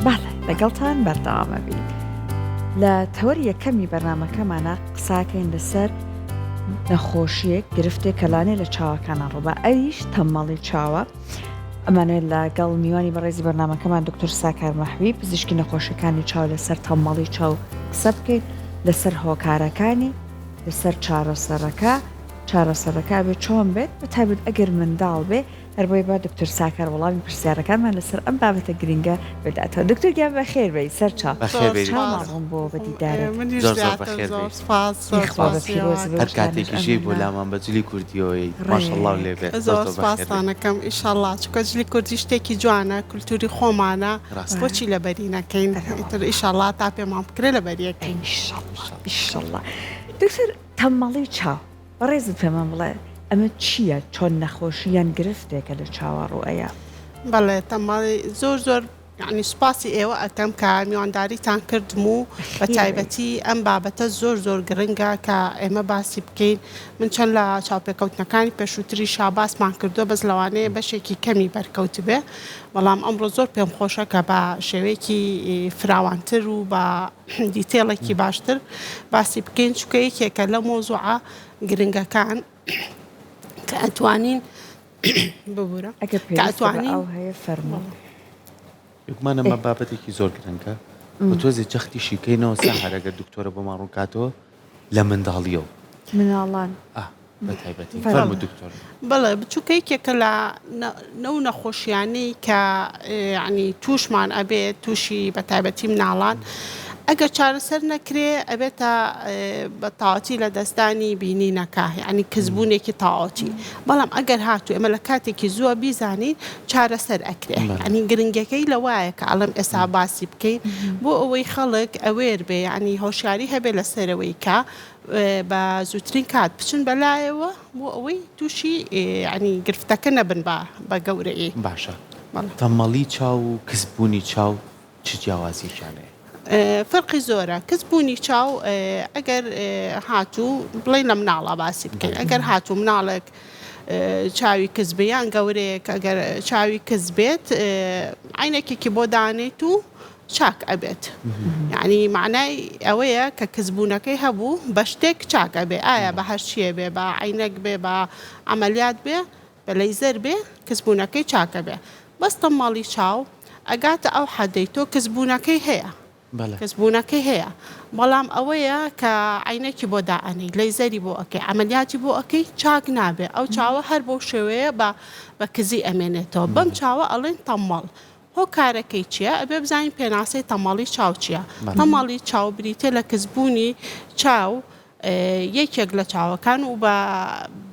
بەڵێ لەگەڵتان بەردەوامە بین. لە تەوەری یەکەمی بەرنامەکەمانە قساکەین لەسەر نەخۆشیەک گرفتێک کەلانێ لە چاوەکانە ڕووبە ئەویش تەممەڵی چاوە. ئەمانێت لەگەڵ میوانی بەڕێزی بەرنامەکەمان دکتۆر ساکار مەحوی پزیشکی نەخۆشیەکانی چاو لەسەر تەممەڵی چاو قسە بکەیت لەسەر هۆکارەکانی لەسەر چارەسەرەکە بێت چۆن بێت بەتابێت ئەگەر منداڵ بێ هەربۆی بە دکتۆر ساکار وەڵامی پرسیارەکانمان لەسەر ئەم بابەتە گرنگە بداتەوە. دکتۆر گیان بەخێر بێی سەر چاوەڕۆم بۆ بەدیدارە هەر کاتێکیشی بۆ لامان بەجلی کوردیەوەی ماشەڵڵاو لێبێت سپاسانەکەم ئیشەڵڵا چکە جلی کوردی شتێکی جوانە کولتوری خۆمانە بۆچی لە بەرینەکەین تر ئیشەڵڵا تا پێمان بکرێ لە بەریەکەین ئیشەڵڵا. دکتۆر تەممەڵی چاو بەڕێزت پێمان بڵێ ئەمە چییە چۆن نەخۆشییان گرفتێکە لە چاوەڕوئەیە؟ بەڵێ تەممەڵی زۆر یعنی سوپاسی ئێوە ئەەکەم کە میوانداریتان کردم و بە تایبەتی ئەم بابەتە زۆر گرنگە کە ئێمە باسی بکەین. من چەند لە چاوپێکەوتنەکانی پێشووتری شاباسمان کردو بەس لەوانەیە بەشێکی کەمی بەرکەوت بێ، بەڵام ئەمڕۆ زۆر پێم خۆشە کە بە شێوەیەکی فراوانتر و بە دیتێڵێکی باشتر باسی بکەین چکە یەکێکە لە مۆزوعە گرنگەکان کە ئەتوانین ببوورە کە ئەتوانین هەیە فەرموو. یکمانەمە بابەتێکی زۆر گرنگە بە تۆزی جەختیشی کەینەوە ساحەرەگە دکتۆرە بۆمان ڕووکاتەوە لە منداڵیەوە مناڵان بە تایبەتی فەرموو دکتۆر. بەڵێ بچووکەیەکێکە لە نەو نەخۆشیانەی کە ینی تووشمان ئەبێت تووشی بە تایبەتی مناڵان ئەگەر چارەسەر نەکرێ ئەبێتە بە تاواتی لە دەستانی بینینەکە ینی کەسبوونێکی تاواتی، بەڵام ئەگەر هاتوو ئێمە لە کاتێکی زووە بیزانین چارەسەر ئەکرێ. ینی گرنگەکەی لەوایە کە ئەڵم ئێستا باسی بکەین بۆ ئەوەی خەڵک ئەوێر بێ ینی هۆشیاری هەبێ لەسەرەوەی کە بە زووترین کات بچن بەلایەوە بۆ ئەوەی تووشی ینی گرفتەکە نەبن بە گەورەی. باشە تەممەڵی چاو و کەسبوونی چاو چ جیاوازیشانەیە؟ فەرقی زۆرە. کەسبوونی چاو ئەگەر هاتوو بڵێ لە مناڵە باسی بکەین، ئەگەر هاتوو مناڵێک چاوی کەسبیان گەورەیەک ئەگەر چاوی کەسبێت عینێکێکی بۆ دانێت و چاک ئەبێت، یعنی معنای ئەوەیە کە کەسبوونەکەی هەبوو بە شتێک چاک ئەبێ، ئایا بە هەر چیە بێ بە عینەک بێ بە عەمەلیات بێ بە لەیزەر بێ کەسبوونەکەی چاکە بێ. بەس تەممەڵی چاو ئەگاتە ئەو حەدەی تۆ کەسبوونەکەی هەیە کەسبوونەکەی هەیە، بەڵام ئەوەیە کە عینەکی بۆ دائەنی لەیزەری بۆ ئەەکەی عەمەلیاتی بۆ ئەەکەی چاک نابێ، ئەو چاوە هەر بۆ شێوەیە بە کزی ئەمێنێتەوە. بەم چاوە ئەڵێن تەممەڵ. هۆکارەکەی چییە؟ ئەبێ بزانین پێناسەی تەممەڵی چاو چییە. تەممەڵی چاو بریتێ لە کەسبوونی چاو یەکێک لە چاوەکان و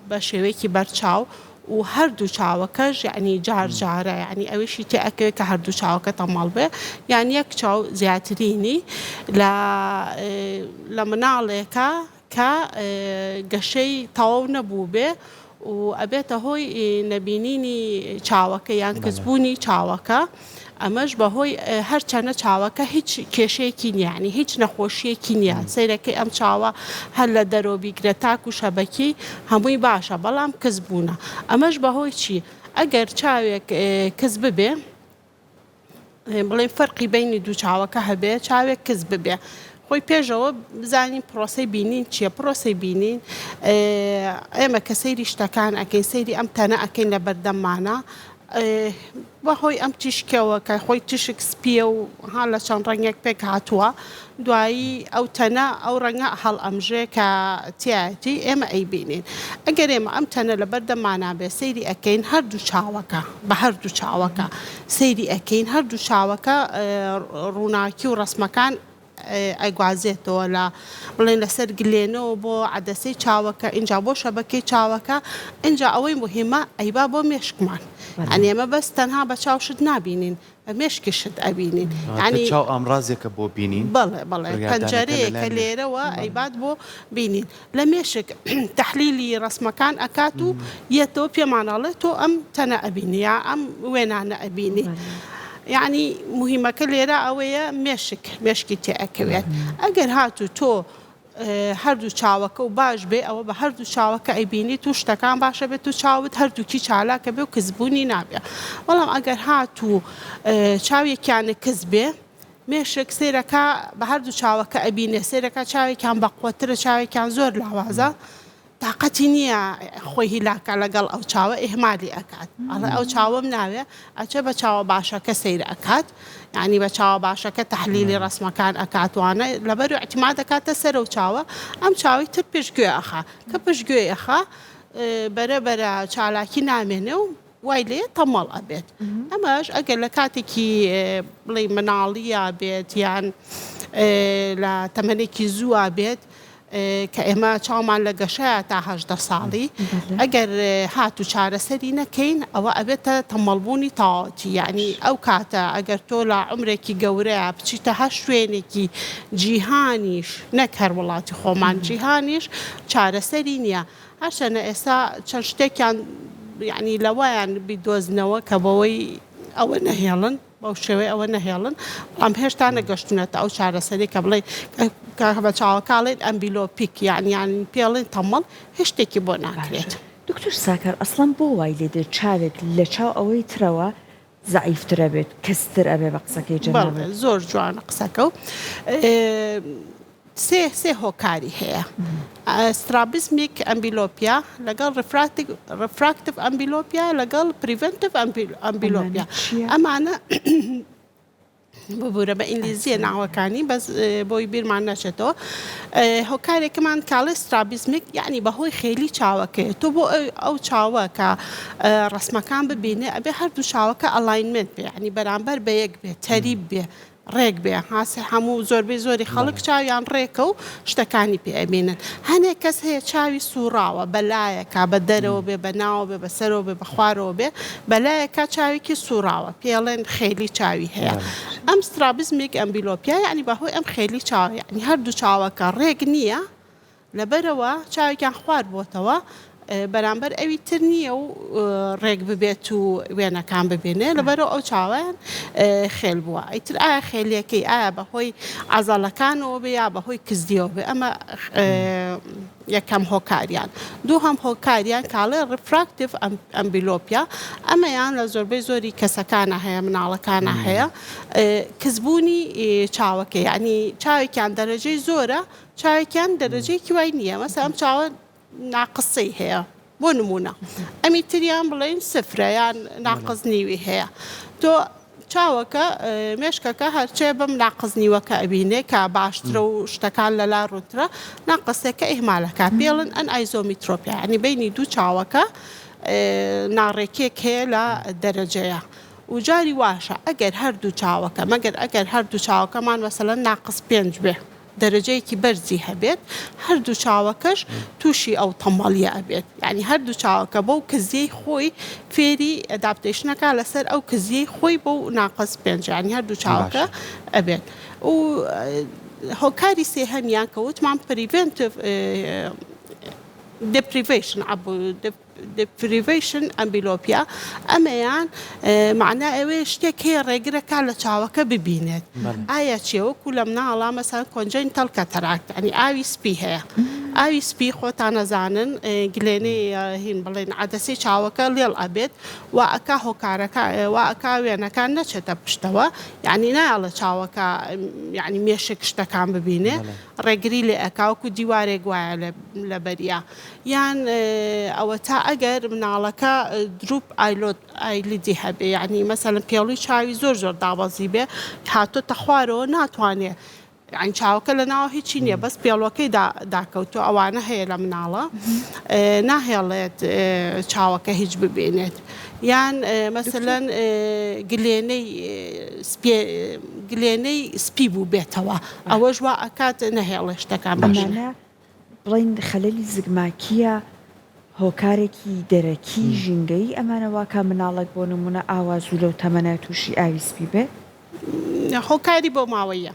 بە شێوەیەکی بەرچاو و هەردوو چاوەکەش یعنی جارجارە، ینی ئەوشی تێئەکەوێت کە هەردوو چاوەکە تەممەڵ بێ، یان یەک چاو زیاترینی لە مناڵێکە کە گەشەی تەواو نەبوو بێ و ئەبێتە هۆی نەبینینی چاوەکە یان کەسبوونی چاوەکە. ئەمەش بەهۆی هەرچەنە چاوەکە هیچ کێشەیەکی نییە، ینی هیچ نەخۆشیەکی نییە، سەیرەکەی ئەم چاوە هەر لە دەرۆ بیگرە تاک و شەبەکی هەمووی باشە، بەڵام کەس بوونە. ئەمەش بەهۆی چی؟ ئەگەر چاوێک کەس ببێ بڵێ فەرقی بینی دوو چاوەکە هەبێ، چاوێک کەس ببێ خۆی پێشەوە بزانین پرۆسەی بینین چییە. پرۆسەی بینین ئێمە کە سەیری شتەکان ئەکەین سەیری ئەم تەنە ئەکەین لە بەردەممانە بەهۆی ئەم تیشکەوە کە خۆی تشک سپیە و ها لە چەند ڕەنگێک پێک هاتووە دوایی ئەو تەنە ئەو ڕەنگە هەڵ ئەمژێ کە تایەتی ئێمە ئەیبینین. ئەگەر ئێمە ئەم تەنە لە بەردەمانە بێ سەیری ئەەکەین هەردوو چاوەکە بە هەردوو چاوەکە سەیری ئەەکەین هەردوو چاوەکە ڕووناکی و ڕسمەکان ئەیگوازێتەوە لە بڵێن لەسەر گلێنەوە بۆ عەدەسەی چاوەکە اینجا بۆ شەبەکەی چاوەکە اینجا ئەوەی مهمە ئەیبا بۆ مێشکمان. ئەنی ئێمە بەس تەنها بە چاوشت نابینین بە مێشکشت ئەبینین، ینی چاو ئامڕازێکە بۆ بینین. بەڵێ پەنجەرەیەکە لێرەوە ئەیبات بۆ بینین لە مێشک تەحلیلی ڕسمەکان ئەکات و یەتەوە پێمانەڵێت تۆ ئەم تەنە ئەبینی یا ئەم وێنانە ئەبینی. یعنی مهمەکە لێرە ئەوەیە مێشکی تێئەکەوێت. ئەگەر هاتوو تۆ هەردوو چاوەکە و باش بێ ئەوە بە هەردوو چاوەکە ئەیبینیت و شتەکان باشە بێت و چاوت هەردووکی چالاکە بێ و کەسبوونی نابێ بەڵام ئەگەر هات و چاوێکیانە کەس بێ مێشک سێرەکە بە هەردوو چاوەکە ئەبینێ سێرەکە چاوێکیان بەقوترە چاوێکیان زۆر لاوازە تااقەتی نییە خۆی هیلاکە لەگەڵ ئەو چاوە ئێهمالی ئەکات ئەڵێ ئەو چاوەم ناوێ ئەچە بە چاوە باشەکە سیر ئەکات یعنی بە چاوە باشەکە تەحلیلی ڕسمەکان ئەکاتوانە لەبەر احتیما دەکاتە سەر و چاوە ئەم چاوی تر پێشگوێ ئەخا کە پشتگوێ ئەخا بەرە چالاکی نامێنێ و وای لێ تەمەڵ ئەبێت ئەمەش ئەگەر لە کاتێکی بڵێ مناڵیە بێت یان لە تەمەنێکی زووە بێت کە ئێمە چاومان لە گەشەیە تا 18 ساڵی ئەگەر هات و چارەسەری نەکەین ئەوە ئەبێتە تەمەڵبوونی تاواتی یعنی ئەو کاتە ئەگەر تۆ لە عمرێکی گەورەیە بچیتە هەر شوێنێکی جیهانیش نەک هەر وڵاتی خۆمان جیهانیش چارەسەری نییە هەرچەنە ئێستا چەند شتێکیان یعنی لەوەیان بیدۆزنەوە کە بەوەی ئەوە نەهێڵن بەو شێوەیە ئەوە نەهێڵن ئەم هێشتا نەگەشتونەتە ئەو چارەسەری کە بڵێ بە چاوەکاڵێت ئەمبیلۆپیک یان پێڵێن تەمەڵ هێشتێکی بۆ ناکرێت. دکتۆر ساکار ئەسڵەن بۆ وای لێ دێت چاوێک لە چاو ئەوەی ترەوە زعیفترە بێت کەستر ئەبێ بە قسەکەی جەناب زۆر جوانە قسەکە و سێ هۆکاری هەیە سترابیزمیک ئەمبیلۆپیا لەگەڵ ڕفراکتیڤ ئەمبیلۆپیا لەگەڵ پریڤنتیڤ ئەمبیلۆپیا ئەمانە ببوورە بە ئینگلیزیە ناوەکانی بەس بۆی بیرمان نەچێتەوە هۆکارێکمان کاڵێ سترابیزمیک یعنی بەهۆی خێلی چاوەکەیە تۆ بۆ ئەو چاوە کە ڕسمەکان ببینێ ئەبێ هەردوو چاوەکە ئەلاینمنت بێ یعنی بەرامبەر بە یەک بێ تەریب بێ ڕێک بێ هاسێ هەموو زۆربەی زۆری خەڵک چاویان ڕێکە و شتەکانی پێ ئەبینن هەنێک کەس هەیە چاوی سوڕاوە بەلایەکە بە دەرەوە بێ بە ناوە بێ بە سەرەوە بێ بە خوارەوە بێ بەلایەکە چاوێکی سوڕاوە پێڵێن خێلی چاوی هەیە ئەم سترابیزمیک ئەمبیلۆپیا یعنی بەهۆی ئەم خێلی چاوە یعنی هەردوو چاوەکە ڕێک نییە لەبەرەوە چاوێکیان خوار بۆتەوە بەرامبەر ئەوی تر نییە و ڕێک ببێت و وێنەکان ببێنێ لەبەرەوە ئەو چاوەیان خێل بووە ئیتر ئایا خێلیەکەی ئایا بەهۆی عەزەڵەکانەوە بێ یا بەهۆی کزدیەوە بێ ئەمە یەکەم هۆکاریان دووهەم هۆکاریان کاڵێ ڕفراکتیڤ ئەمبیلۆپیا ئەمەیان لە زۆربەی زۆری کەسەکانە هەیە مناڵەکانە هەیە کزبوونی چاوەکە یعنی چاوێکیان دەرەجەی زۆرە چاوێکیان دەرەجەیەکی وای نییە مەسەڵەن ئەم چاوە ناقصەی هەیە بۆ نمونە ئەمی تریان بڵێن سفرە یان ناقص نیوی هەیە تۆ چاوەکە مێشکەکە هەرچێ بەم ناقزنیوەکە ئەبینێ کە باشترە و شتەکان لەلا ڕووترە ناقسێکە ئیهمالەکە پێڵن ئەن ئایزۆمیترۆپیا ینی بینی دوو چاوەکە ناڕێکێک هەیە لە دەرەجەیە و جاری واشە ئەگەر هەردوو چاوەکە مەگەر ئەگەر هەردوو چاوەکەمان مەسەڵەن ناقس 5 بێ دەرەجەیەکی بەرزی هەبێت هەردوو چاوەکەش تووشی ئەو تەمەڵیە ئەبێت یعنی هەردوو چاوەکە بەو کزیەی خۆی فێری ئەداپتیشنەکە لەسەر ئەو کزیەی خۆی بەو ناقص 5 ینی هەردوو چاوەکە ئەبێت و هۆکاری سێهەمیان کە وتمان پریڤنتیڤ deprivation ئەمبیلۆپیا ئەمەیان معنە ئەوێ شتێک هەیە ڕێگرەکە لە چاوەکە ببینێت ئایا چێوەکو لە مناڵە مەسەڵەن کۆنجەنیتەل کەتەراکت ینی ئاوی سپی هەیە ئاوی سپی خۆتان نەزانن گلێنەی هین بڵێن عەدەسی چاوەکە لێڵ ئەبێت و ئەکا هۆکارەکە و ئەکا وێنەکان نەچێتە پشتەوە یعنی نایڵە چاوەکە یعنی مێشک شتەکان ببینێ ڕێگری لێ ئەکاوەکو دیوارێک وایە لە بەریە یان ئەوە تا ئەگەر مناڵەکە دروپ ئایلیدی هەبێ یعنی مەسەڵەن پێڵی چاوی زۆر داوەزی بێ هاتۆتە خوارەوە ناتوانێ یعنی چاوەکە لە ناوە هیچی نییە بەس پێڵەکەی داکەوتۆ ئەوانە هەیە لە مناڵە ناهێڵێت چاوەکە هیچ ببێنێت یان مەسەڵەن گلێنەی سپی بوو بێتەوە ئەوە ژوا ئەکات نەهێڵێ شتەکان ئەمانە بڵین خەلەلی زگماکیە هۆکارێکی دەرەکی ژینگەی ئەمانەوە کە مناڵک بۆ نمونە ئاواز و لەو تەمەنە تووشی ئاوی سپی بێ هۆکاری بۆ ماوەیە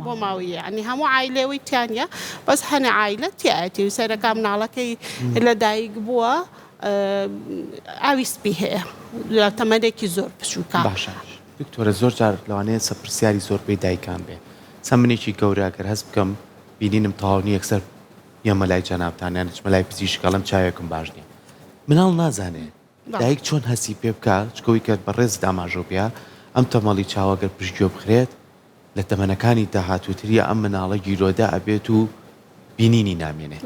بۆ ماوەیە ینی هەموو عایلێەوەی تیانە بەس هەنە عایلە تیاەتی و سەرەکە مناڵەکەی لە دایک بووە ئاوی سپی هەیە لە تەمەنێکی زۆر بچووکە باشە دکتۆرە زۆر جار لەوانەیە سەپرسیاری زۆر بێ دایکان بێ چەند منێکی گەورەگەر هەست بکەم بینینم تەواونی یەکسەر یەمە لای جەنابتانیان چمە لای پزیشکەڵم چاوێکم باش نییە مناڵ نازانێ دایک چۆن هەسی پێ بکات چکەوەی کرد بە ڕێز داماژۆ پێ ئەم تەمەڵی چاوەگەر پشتگوێ بخرێت لە تەمەنەکانی داهاتووتریە ئەم مناڵە گیرۆدا ئەبێت و بینینی نامێنێت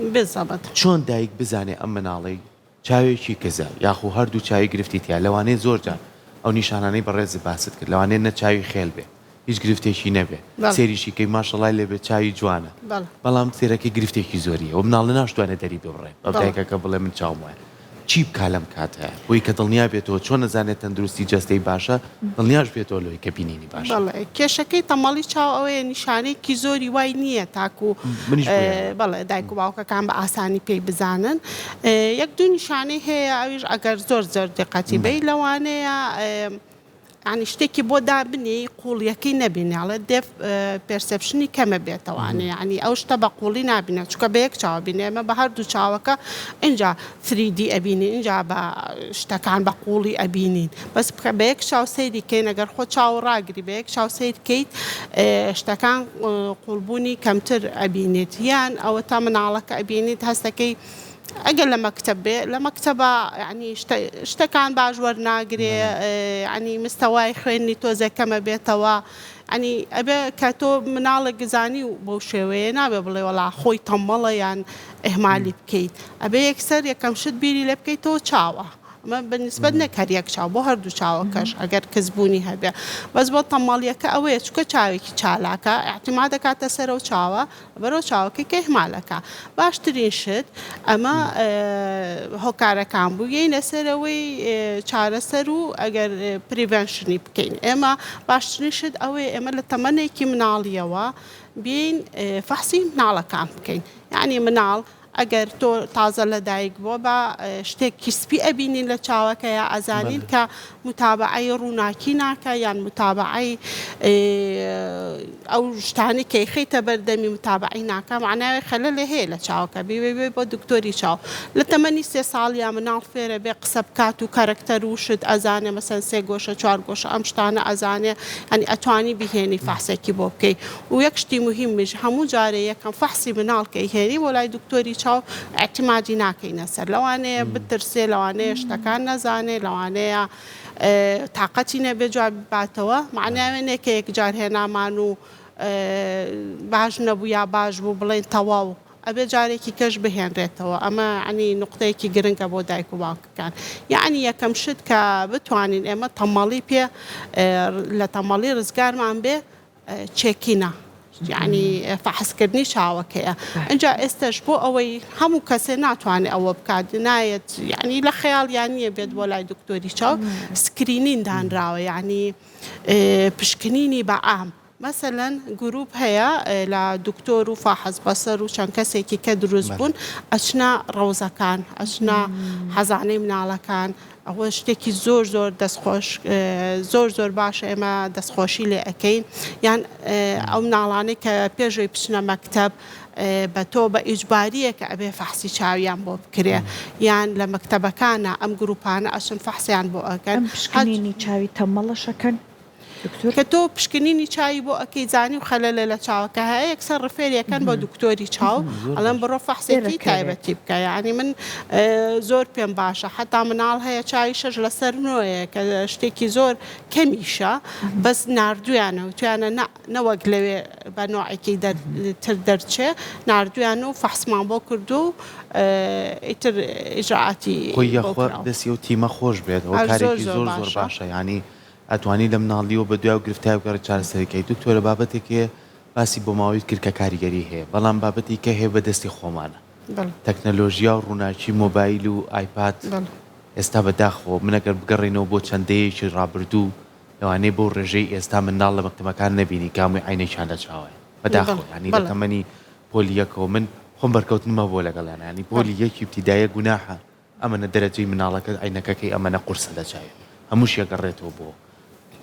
چۆن دایک بزانێ ئەم مناڵی چاوێکی کەزە یاخو هەردوو چاوی گرفتی تیا لەوانەیە زۆرجار ئەو نیشانانەی بەڕێز باست کرد لەوانەیە نە چاوی خێل بێ هیچ گرفتێکی نەبێ سێریشی کەی ماشەڵای لێبێ چاوی جوانە بەڵام سێرەکەی گرفتێکی زۆریە و مناڵە ناشتوانێت دەری ببڕێ بە دایکەکە بڵێ من چاوم وایە چی بکا لەم کاتە بۆی کە دڵنیا بێتەوە چۆن نەزانێت تەندروستی جەستەی باشە دڵنیاش بێتەوە لەوەی کە بینینی باشە کێشەکەی تەمەڵی چاو ئەوەیە نیشانەیەکی زۆری وای نییە تاکو بەڵێ دایک و باوکەکان بە ئاسانی پێی بزانن یەک دوو نیشانەی هەیە ئەویش ئەگەر زۆر زۆر دقەتی بی لەوانەیە ینی شتێکی بۆ دابنی قوڵیەکەی نەبینێڵێ دێف پرسپشنی کەمە بێتەوانێ ینی ئەو شتە بە قوڵی نبینێت چکە بە یەک چاو بینێ ئەمە بە هەردوو چاوەکە اینجا 3D ئەبینین اینجا بە شتەکان بە قوڵی ئەبینین بەس بکە بە یەک چاو سەیری کەین ئەگەر خۆ چاو ڕاگری بە یەک چاو سیر کەیت شتەکان قوڵبوونی کەمتر ئەبینێت یان ئەوە تا مناڵەکە ئەبینیت هەستەکەی ئەگەر لە مەکتەب بێ لە مەکتەبە ینی شتەکان باش وەرناگرێ ینی مستەوای خوێنی تۆزەکەمە بێتەوە ئەنی ئەبێ کە تۆ مناڵە گزانی و بەو شێوەیە نابێ بڵێ وەڵا خۆی تەمەڵە یان ئەهمالی بکەیت ئەبێ یەکسەر یەکەم شت بیری لێ بکەیتەوە چاوە ئەمە بەنسبەت نەکەر یەک چاو بۆ هەردوو چاوەکەش ئەگەر کەسبوونی هەبێ بەس بۆ تەمەڵیەکە ئەوەیە چکە چاوێکی چالاکە احتیما دەکاتە سەرەوە چاوە بەرەو چاوەکەی کە ئیهمالەکە باشترین شت ئەمە هۆکارەکان بوو یەینە سەرەوەی چارەسەر و ئەگەر پریڤێنشنی بکەین ئێمە باشترین شت ئەوەیە ئێمە لە تەمەنێکی مناڵیەوە بین فەحسی مناڵەکان بکەین یعنی مناڵ ئەگەر تۆ تازە لە دایک بۆ بە شتێکی سپی ئەبینین لە چاوەکە یا ئەزانین کە متابعی ڕووناکی ناکە یان متابعی ئەو شتانی کەی خەیتە بەردەمی متابعی ناکە معناوی خەلەلێ هەیە لە چاوەکە بێ بۆ دکتۆری چاو لە تەمەنی 3 ساڵ یا مناڵ فێرە بێ قسە بکات و کارکتەر و شت ئەزانێ مەسەن 3 گۆشە 4 گۆشە ئەم شتانە ئەزانێ ئەنی ئەتوانی بهێنی فەحسێکی بۆ بکەی و یەک شتی مهمیش هەموو جارێ یەکەم فەحسی مناڵ کەی هێنی بۆ لای دکتۆری چاو اعتمادی ناکەینە سەر لەوانەیە بترسێ لەوانەیە شتەکان نەزانێ لەوانەیە تااقەتی نەبێ جواب باتەوە معناوێنێ کە یەک جار هێنامان و باش نەبوو یا باش بوو بڵێن تەواو ئەبێ جارێکی کەش بهێنرێتەوە ئەمە عنی نقطەیەکی گرنگە بۆ دایک و باوکەکان یعنی یەکەم شت کە بتوانین ئێمە تەمەڵی پێ لە تەمەڵی ڕزگارمان بێ چێکینە یعنی فەحسکردنی چاوەکەیە اینجا ئێستش بۆ ئەوەی هەموو کەسێ ناتوانێت ئەوە بکات نایەت یعنی لە خەیاڵ یانیە بێت بۆ لای دکتۆری چاو سکرینین دانراوە یعنی پشکنینی بە ئام مثلەن گروپ هەیە لە دکتۆر و فاحەز بەسەر و چەند کەسێکی کە دروست بوون ئەچنە ڕەوزەکان ئەچنە حەزانەی مناڵەکان ئەوە شتێکی زۆر زۆر دەستخۆش زۆر زۆر باشە ئێمە دەستخۆشی لێ ئەەکەین یان ئەو مناڵانەی کە پێشەوەی بچنە مەکتەب بە تۆ بە ئیجباریە کە ئەبێ فەحسی چاویان بۆ بکرێ یان لە مەکتەبەکانە ئەم گروپانە ئەچن فەحسیان بۆ ئەکەن پشکنینی چاوی تەمەڵەشەکەن کە تۆ پشکنینی چاوی بۆ ئەەکەی زانی و خەلەلە لە چاوەکە هەیە یەکسەر ڕفێریەکەن بۆ دکتۆری چاو ئەڵەن بڕۆ فەحسێکی تایبەتی بکە یعنی من زۆر پێم باشە حتا مناڵ هەیە چاوی شەش لەسەر نۆیە کە شتێکی زۆر کەمیشە بەس نردویانە و تویانە نەوەک لەوێ بە نوعێکی تر دەرچێ نردویانە و فەحسمان بۆ کردو و ئیتر ئیجراعاتی دەستی و تیمە خۆش بێت ئەو کارێکی زۆر زۆر باشە ینی ئەتوانی لە مناڵیەوە بە دوای و گرفتای بگەڕێت چارەسەرەکەی دکتۆرە بابەتێکێ باسی بۆ ماوەی کرد کە کاریگەری هەیە بەڵام بابەتی کە هەیە بەدەستی خۆمانە تەکنەلۆژیا و ڕووناچی مۆبایل و ئایپاد ئێستا بەداخەوە منەگەر بگەڕێنەوە بۆ چەندەیەکی ڕابردوو لەوانەیە بۆ ڕێژەی ئێستا منداڵ لە مەکتەبەکان نەبینی کامی عینەیشان لە چاوایە بەداخەوە ینی لە تەمەنی پۆلی یەکەوە من خۆم بەرکەوتنمە بۆ لەگەڵیان ینی پۆلی یەکی ابتیدایە گوناحە ئەمەنە دەرەجەی مناڵەکە عینەکەکەی ئەمەنە قورسە لە چاوێ هەمووش یەگەڕێتەوە بۆ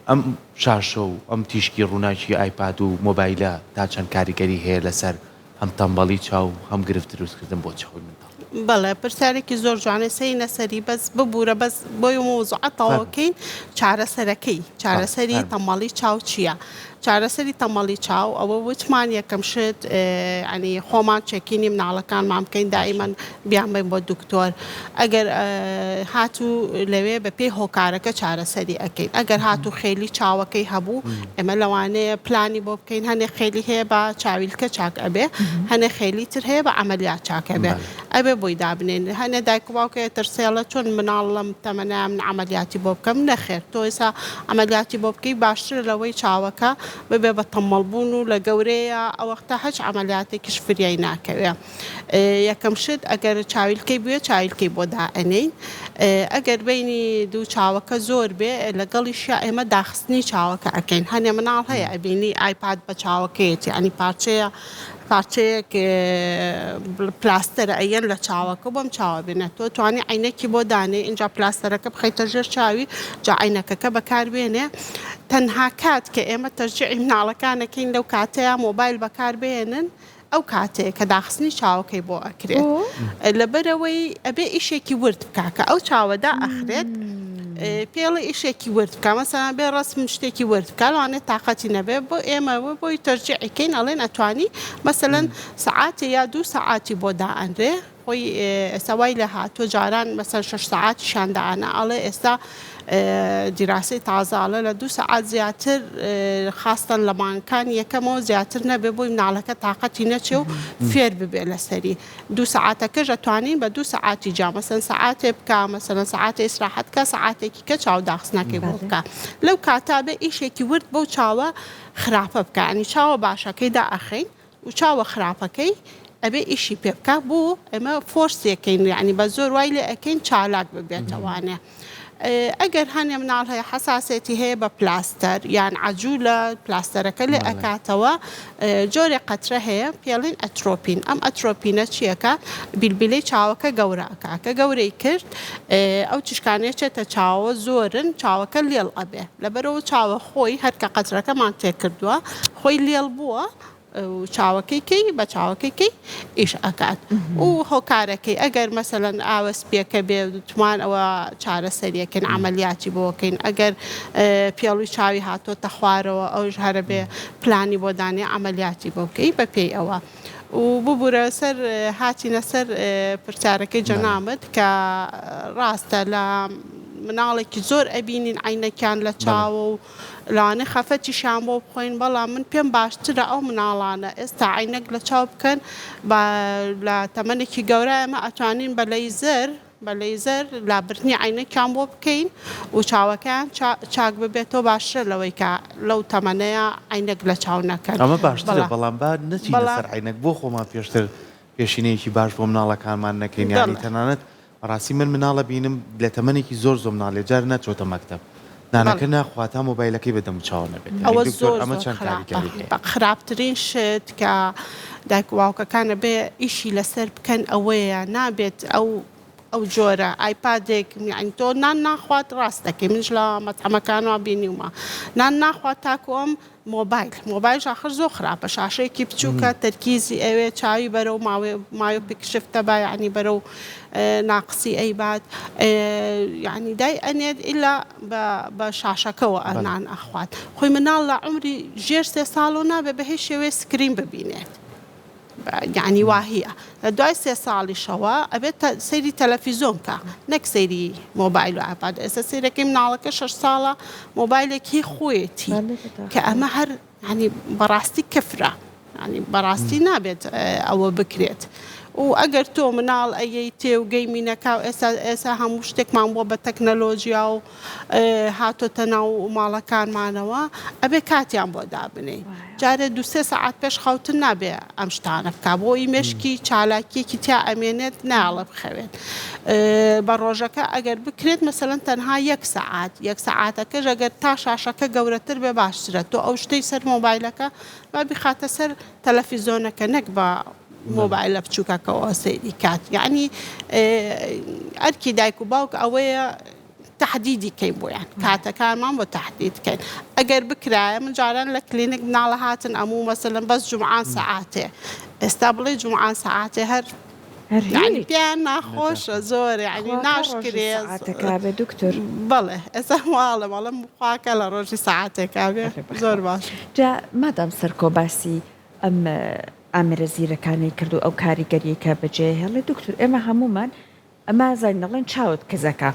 ئەم شاشە و ئەم تیشکی ڕووناچی ئایپاد و مۆبایلە تا چەند کاریگەری هەیە لەسەر هەم تەمبەڵی چاو هەم گرفت دروستکردن بۆ چاوی مناڵ بەڵێ پرسیارێکی زۆر جوانە سەینە سەری بەس ببوورە بەس بۆی مۆزوعەتەوەکەین چارەسەرەکەی چارەسەری تەمەڵی چاو چییە چارەسەری تەمەڵی چاو ئەوە وتمان یەکەم شت ینی خۆمان چێکینی مناڵەکانمان بکەین دائیمەن بیان بین بۆ دکتۆر ئەگەر هاتوو لەوێ بە پێی هۆکارەکە چارەسەری ئەەکەین ئەگەر هاتوو خێلی چاوەکەی هەبوو ئێمە لەوانەیە پلانی بۆ بکەین هەنێک خێلی هەیە بە چاویلکە چاک ئەبێ هەنێک خێلی تر هەیە بە عەمەلیات چاکە بێ ئەبێ بۆی دابنێن هەنێ دایک و باوکە ترسێڵە چۆن مناڵ لەم تەمەنە من عەمەلیاتی بۆ بکەم نەخێر تۆ ئێستا عەمەلیاتی بۆ بکەی باشترە لەوەی چاوەکە ببێ بە تەمەڵبوون و لە گەورەیە ئەو وەختە هەچ عەمەلیاتێکیش فریای ناکەوێ یەکەم شت ئەگەر چاویلکەی بوێ چاویلکەی بۆ دائەنێین ئەگەر بینی دوو چاوەکە زۆر بێ لەگەڵیشیا ئێمە داخستنی چاوەکە ئەەکەین هەنێ مناڵ هەیە ئەبینی ئایپاد بە چاوەکەیەتی ئەنی پارچەیەک پلاستەرە ئەیەن لە چاوەکە بۆم چاوە بێنێت تۆ توانی عینەکی بۆ دانێ اینجا پلاستەرەکە بخەیتە ژێر چاوی جا عینەکەکە بەکاربێنێ تەنها کات کە ئێمە تەرجیعی مناڵەکانەکەین لەو کاتەیە مۆبایل بەکاربێنن ئەو کاتەیە کە داخستنی چاوەکەی بۆ ئەکرێت لەبەرەوەی ئەبێ ئیشێکی ورد بکاکە ئەو چاوەدا ئەخرێت پێڵی ئیشێکی ورد بکە مەسەڵەن بێ ڕسم شتێکی ورد بکە لەوانێت تااقەتی نەبێ بۆ ئێمە بۆی تەرجیعەکەین ئەڵێن ئەتوانی مەسەڵەن سەعاتێ یا 2 سەعاتی بۆ دائەنرێ خۆی ئێستاوای لە هاتووە جاران مەسەر 6 سەعاتی شاندەعانە ئەڵێ ئێستا دیراسی تازاڵە لە 2 سەعات زیاتر خاستن لە مانکان یەکەمەوە زیاتر نەبێ بۆی مناڵەکە تااقەتی نەچێ و فێر ببێ لەسەری 2 سەعاتەکەش ئەتوانین بە 2 سەعاتی جا مەسەن سەعاتێ بکە مەسەن سەعاتی ئیسراحەت کە سەعاتێکی کە چاو داخستنەکەی بۆ بکە لەو کاتا بێ ئیشێکی ورد بەو چاوە خراپە بکە ئەنی چاوە باشەکەیدا ئەخەین و چاوە خراپەکەی ئەبێ ئیشی پێ بکە بۆ ئێمە فۆرسێکەین یعنی بە زۆر وای لێ ئەەکەین چالاک ببێتەوانێ ئەگەر هەنێ مناڵ هەیە حساسێتی هەیە بە پلاستەر یان عجوولە پلاستەرەکە لێ ئەکاتەوە جۆرێ قەترە هەیە پێڵین ئەترۆپین ئەم ئەترۆپینە چیەکە بیلبیلەی چاوەکە گەورەکە کە گەورەی کرد ئەو چشکانەیە چێتە چاوە زۆرن چاوەکە لێڵ ئەبێ لەبەرەوە چاوە خۆی هەرکە قەترەکەمان تێ کردووە خۆی لێڵ بووە چاوەکەیکەی بە چاوەکەیکەی ئیش ئەکات و هۆکارەکەی ئەگەر مەسەلەن ئاوەسپیەکە بێ تومان ئەوە چارەسەریەکەن عملیاتی بۆکەین ئەگەر پێڵوی چاوی هاتۆتە خوارەوە ئەوش هەرە بێ پلانی بۆ دانێ عملیاتی بۆکەی بە پێی ئەوە و ببوورە سەر هاتیینە سەر پرسیارەکەی جەنامت کە ڕاستە لە مناڵێکی زۆر ئەبینین عینەکان لە چاوە و لاانێ خەفەتیشان بۆ بخۆین بەڵام من پێم باشترە ئەو مناڵانە ئێستا عینەک لە چاو بکەن لە تەمەنێکی گەورە ئەمە ئەتوانین بە لەیزەر لابرنی عینەکان بۆ بکەین و چاوەکان چاک ببێتەوە باشتر لەوەی کە لەو تەمەنەیە عینەک لە چاو نەکەن ئەمە باشترە بەڵام با نەچینە سەر عینەک بۆ خۆمان پێشتر پێشینەیەکی باش بۆ مناڵەکانمان نەکەین یانی تەنانەت ڕاستی من مناڵە بینم لە تەمەنێکی زۆر مناڵێ جار نەچۆتە مەکتەب نانەکە ناخواتە مۆبایلەکەی بەدەم چاو نەبێت ئەوە زۆر خراپترین شت کە دایک و باوکەکانە بێ ئیشی لەسەر بکەن ئەوەیە نابێت ئەو جۆرە ئایپادێک تۆ نان ناخوات ڕاستەکەی منش لە مەتحەمەکانەوە بینیومە نان ناخوات تاکو ئەم مۆبایل آخر زۆر خراپە شاشەیەکی بچووکە تەرکیزی ئەوێ چاوی بەرەو ماوە پێکشفتە با یعنی بەرەو ناقسی ئەیبات یعنی دای ئەنێت ئیلا بە شاشەکەەوە ئەنان ئەخوات خۆی مناڵ لە عمری ژێر 3 ساڵ و نابێ بە هیچ شێوەیە سکرین ببینێت یعنی واهەیە لە دوای 3 ساڵیشەوە ئەبێت سەیری تەلەڤیزۆن کە نەک سەیری مۆبایل و ئایپاد ئێستا سەیرەکەی مناڵەکە 6 ساڵە مۆبایلێکی خۆیەتی کە ئەمە هەر ینی بەڕاستی کفرە ینی بەڕاستی نابێت ئەوە بکرێت و ئەگەر تۆ مناڵ ئەیەی تێ و گەیمینەکە و ئێستا هەموو شتێکمان بۆ بە تەکنەلۆژیا و هاتۆتە ناو ماڵەکانمانەوە ئەبێ کاتیان بۆ دابنێ جارێ 2-3 سەعات پێش خەوتن نابێ ئەم شتانە بکە بۆی مێشکی چالاکیەکی تیا ئەمێنێت ناڵە بخەوێت بە ڕۆژەکە ئەگەر بکرێت مەسەڵەن تەنها 1 سەعات 1 سەعاتەکەش ئەگەر تا شاشەکە گەورەتر بێ باشترە تۆ ئەو شتەی سەر مۆبایلەکە با بخاتە سەر تەلەڤیزۆنەکە نەک بە مۆبایلە بچووکەکەەوە سەیری کات یعنی ئەرکی دایک و باوک ئەوەیە تحدیدی کەین بۆیان کاتەکانمان بۆ تحدیدکەین ئەگەر بکرایە من جاران لە کلینیک مناڵە هاتن ئەموو مەسەڵەن بەس جومعان سەعاتێ ئێستا بڵێ جومعان سەعاتێ هەر يعني پیان ناخۆشە زۆر یعنی ناشکرێ ساعتێکا بێ دکتۆر بەڵێ ئێستا واڵم ئەڵم خواکە لە ڕۆژی ساعتێکا بێ زۆر باش جا مادام سەرکۆ باسی ئەم ئامێرە زیرەکانی کرد و ئەو کاریگەریەکە بەجێ هێڵێ دکتۆر ئێمە هەمومان ئەمە زای نەڵێن چاوت کەزەکە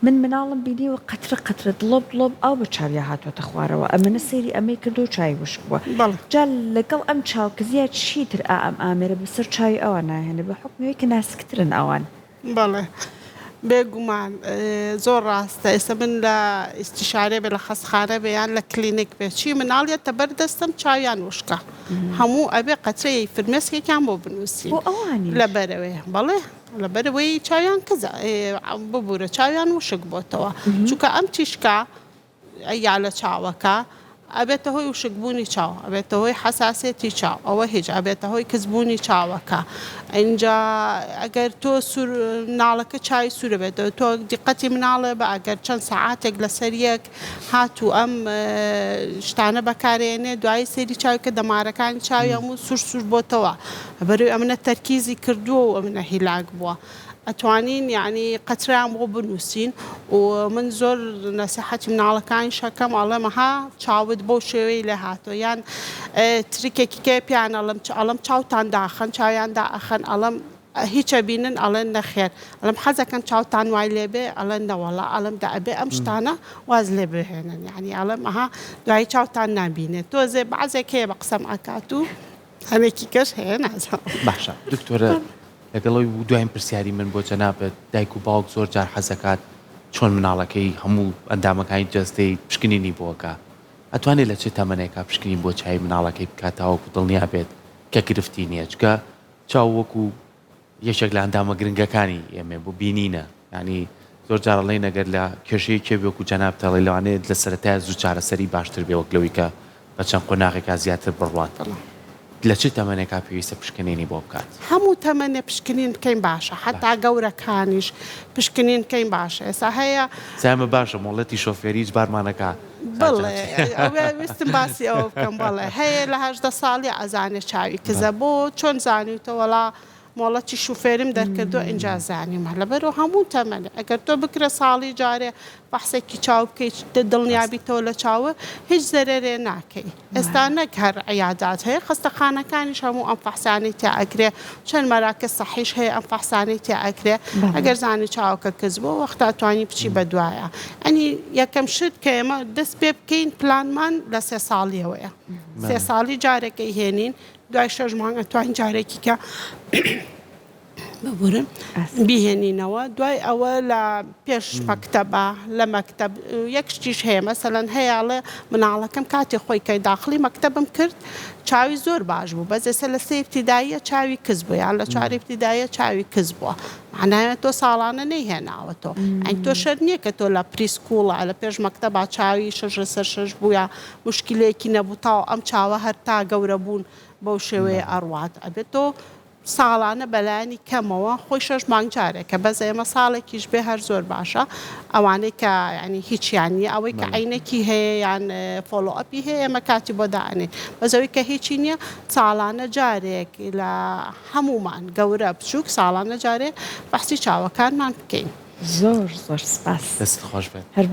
من مناڵم بینی و قەترە قەترە دڵۆب دڵۆب ئاو بە چاویا هاتوۆتە خوارەوە ئەمەنە سەیری ئەمەی کردو و چای وشک بووە جا لەگەڵ ئەم چاوکزیە چیتر ئەم ئامێرە بەسەر چاوی ئەوان ناهێنێ بە حکمەوەی کە ناسکترن ئەوان بەڵێ بێگومان زۆر ڕاستە ئێستا من لە ئیستیشارێ بێ لە خەستخانە بێیان لە کلینیک بێ چی مناڵێتە بەردەستم چاویان وشکە هەموو ئەبێ قەترەی فرمێسکێکیان بۆ بنووسی لەبەرەوەی بەڵێ لەبەرەوەی چاویان کەزە ببوورە چاویان وشک بۆتەوە چونکە ئەم تیشکە یا لە چاوەکە ئەبێتە هۆی وشکبوونی چاو ئەبێتە هۆی حەساسێتی چاو ئەوە هیچ ئەبێتە هۆی کەسبوونی چاوەکە ئەینجا ئەگەر تۆ ناڵەکە چای سوورە بێتەوە تۆ دیقەتی مناڵە بە ئەگەر چەند سەعاتێک لەسەر یەک هاتوو ئەم شتانە بەکارێنێ دوای سەیری چاوی کە دەمارەکانی چاوی هەموو سوور بۆتەوە بەروی ئەمنە تەرکیزی کردووە و ئەمنە هیلاک بووە ئەتوانین یعنی قەتریان بۆ بنووسین و من زۆر نەسیحەتی مناڵەکانی شەکەم ئەڵێمەها چاوت بۆ شێوەی لێ هاتۆ یان تریکێکی کێ پیان ئەڵم چاوتان داخەن چاویان داخەن ئەڵم هیچە بینن ئەڵێن نەخێر ئەڵم حەزەکەن چاوتان وای لێبێ ئەڵێن نەوەڵا ئەڵم دا ئەبێ ئەم شتانە واز لێ بهێنن یعنی ئەڵم ئەها دوای چاوتان نابینێت تۆزێ بەعزێک هەیە بە قسەم ئەکات و هەمێکی کەش هەیە نازانم باشە دکتۆرە لەگەڵەوەی دوایین پرسیاری من بۆ جەنابەت دایک و باوک زۆر جار حەزەکات چۆن مناڵەکەی هەموو ئەندامەکانی جەستەی پشکنینی بۆکە ئەتوانێت لە چه تەمەنێکا پشکنین بۆ چای مناڵەکەی بکاتەوەکو دڵنیا بێت کە گرفتی نییە چکە چاو وەکو یەکێک لە ئەندامە گرنگەکانی ئێمە بۆ بینینە ینی زۆر جارەڵێ نەگەر لە کێشەیە کێ وەکو جەناب تەڵێ لەوانێت لە سەرەتای زوو چارەسەری باشتر بێ وەک لەوەی کە بە چەند قۆناغێکا زیاتر بڕوات لە چه تەمەنێکا پێویستە پشکنینی بۆ بکات هەموو تەمەنێ پشکنین بکەین باشە حتا گەورەکانیش پشکنین بکەین باشە ئێستا هەیە زامە باشە مۆڵەتی شۆفێریج بارمانەکە بڵێ ویستم باسی ئەوە بکەم بەڵێ هەیە لە 18 ساڵی ئەزانێ چاوی کزە بۆ چۆن زانیوتەوەڵا مۆڵەتی شوفێرم دەرکردو ئینجا زانیم لەبەرەوە هەموو تەمەنێ ئەگەر تۆ بکرە ساڵی جارێ بەحسێکی چاو بکەیت دڵنیابیتەوە لە چاوە هیچ زەرێرێ ناکەی ئێستا نەک هەر عیادات هەیە خستەخانەکانیش هەموو ئەم فەحسانەی تیا ئەکرێ چەند مەراکز سەحیش هەیە ئەم فەحسانەی تیا ئەکرێ ئەگەر زانی چاوکە کەس بۆ وەختا توانی بچی بەدوایە ئەنی یەکەم شت کە ئێمە دەست پێ بکەین پلانمان لە 3 ساڵیەوەیە 3 ساڵی جارێکەی هێنین دوای 6 مانگ ئەتوانین جارێکی کە ببورن بیهێنینەوە دوای ئەوە لە پێش مەکتەبە لە مەکتەب یەک شتیش هەیە مەسەلەن هەیەڵێ مناڵەکەم کاتێ خۆی کەی داخلی مەکتەبم کرد چاوی زۆر باش بوو بەس ئێستا لە 3 ئیبتیداییە چاوی کز بوو یان لە 4 ئیبتیداییە چاوی کز بووە معنایە تۆ ساڵانە نەیهێناوەتەوە ئەین تۆ شەر نییە کە تۆ لە پریسکوڵە لە پێش مەکتەبا چاوی 6 بووە مشکلێکی نەبوو تاو ئەم چاوە هەر تا گەورە بوون بەو شێوەیە ئەڕوات ئەبێت تۆ ساڵانە بەلایانی کەمەوە خۆی 6 مانگ جارێکە بەس ئێمە ساڵێکیش بێ هەر زۆر باشە ئەوانەی کە ینی هیچیان نیە ئەوەی کە عینەکی هەیە یان فۆلۆئەپی هەیە ئێمە کاتی بۆ داێنێ بەزەوەی کە هیچی نییە ساڵانە جارێک لە هەمومان گەورە بچووک ساڵانە جارێک بەحسی چاوەکانمان بکەین زۆر زۆر سپاس دەست خۆش بێت هەر